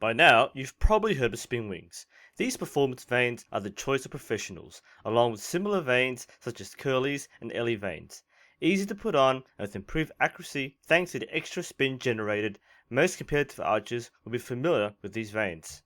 By now, you've probably heard of spin wings. These performance vanes are the choice of professionals, along with similar vanes such as curlies and ellie vanes. Easy to put on and with improved accuracy thanks to the extra spin generated, most competitive archers will be familiar with these vanes.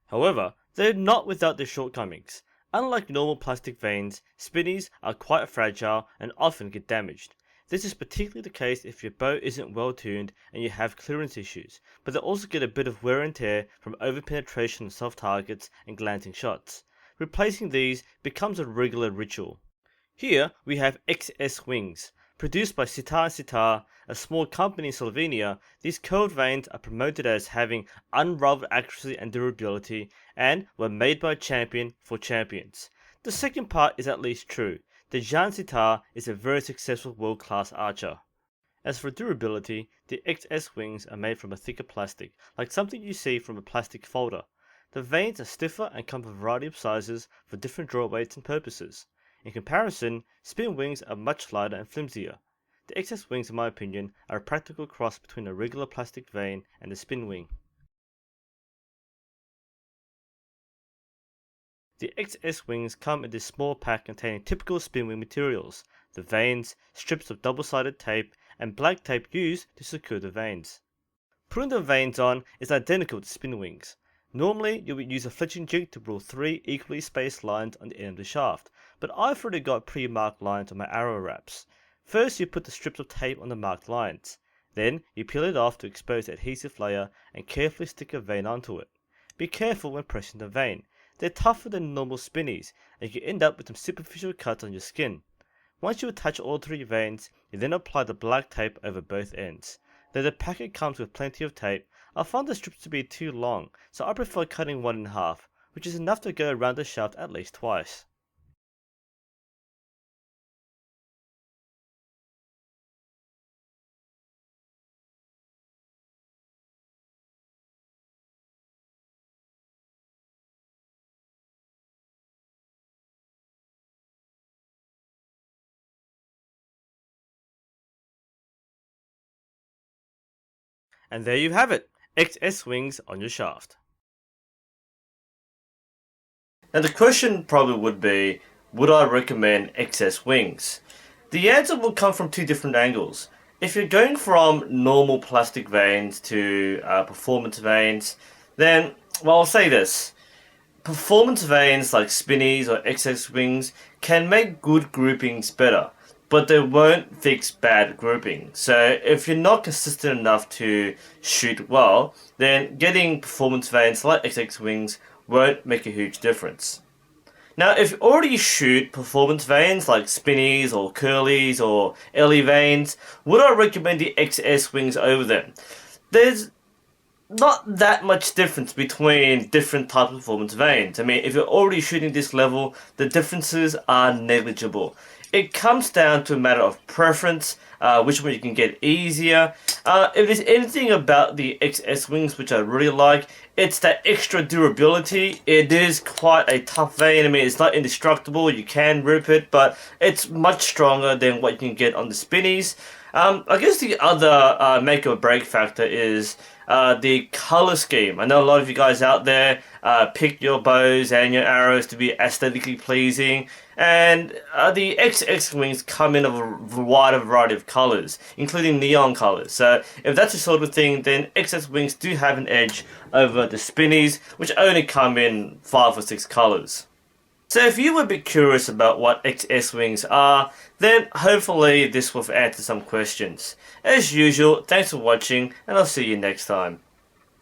However, they're not without their shortcomings. Unlike normal plastic vanes, spinnies are quite fragile and often get damaged. This is particularly the case if your bow isn't well tuned and you have clearance issues, but they also get a bit of wear and tear from over-penetration of soft targets and glancing shots. Replacing these becomes a regular ritual. Here we have XS wings. Produced by Sitar Sitar, a small company in Slovenia, these curved vanes are promoted as having unrivaled accuracy and durability and were made by a champion for champions. The second part is at least true. The Jan Sitar is a very successful world-class archer. As for durability, the XS wings are made from a thicker plastic, like something you see from a plastic folder. The vanes are stiffer and come in a variety of sizes for different draw weights and purposes. In comparison, spin wings are much lighter and flimsier. The XS wings, in my opinion, are a practical cross between a regular plastic vane and a spin wing. The XS wings come in this small pack containing typical spin wing materials, the vanes, strips of double-sided tape, and black tape used to secure the vanes. Putting the vanes on is identical to spin wings. Normally, you would use a fletching jig to rule 3 equally spaced lines on the end of the shaft, but I've already got pre-marked lines on my arrow wraps. First, you put the strips of tape on the marked lines. Then, you peel it off to expose the adhesive layer and carefully stick a vane onto it. Be careful when pressing the vane. They're tougher than normal spinnies, and you end up with some superficial cuts on your skin. Once you attach all 3 vanes, you then apply the black tape over both ends. Though the packet comes with plenty of tape, I found the strips to be too long, so I prefer cutting one in half, which is enough to go around the shaft at least twice. And there you have it, XS wings on your shaft. Now the question probably would be, would I recommend XS wings? The answer will come from 2 different angles. If you're going from normal plastic vanes to performance vanes, then, well, I'll say this. Performance vanes like spinnies or XS wings can make good groupings better, but they won't fix bad grouping. So if you're not consistent enough to shoot well, then getting performance vanes like XX wings won't make a huge difference. Now, if you already shoot performance vanes like spinnies or curlies or ellie vanes, would I recommend the XS wings over them? There's not that much difference between different types of performance vanes. I mean, if you're already shooting this level, the differences are negligible. It comes down to a matter of preference, which one you can get easier. If there's anything about the XS wings which I really like, it's that extra durability. It is quite a tough vane. I mean, it's not indestructible, you can rip it, but it's much stronger than what you can get on the spinnies. I guess the other make or break factor is the color scheme. I know a lot of you guys out there pick your bows and your arrows to be aesthetically pleasing, and the XX wings come in a wide variety of colors, including neon colors. So if that's the sort of thing, then XS wings do have an edge over the spinnies, which only come in 5 or 6 colors. So if you were a bit curious about what XS wings are, then hopefully this will answer some questions. As usual, thanks for watching, and I'll see you next time.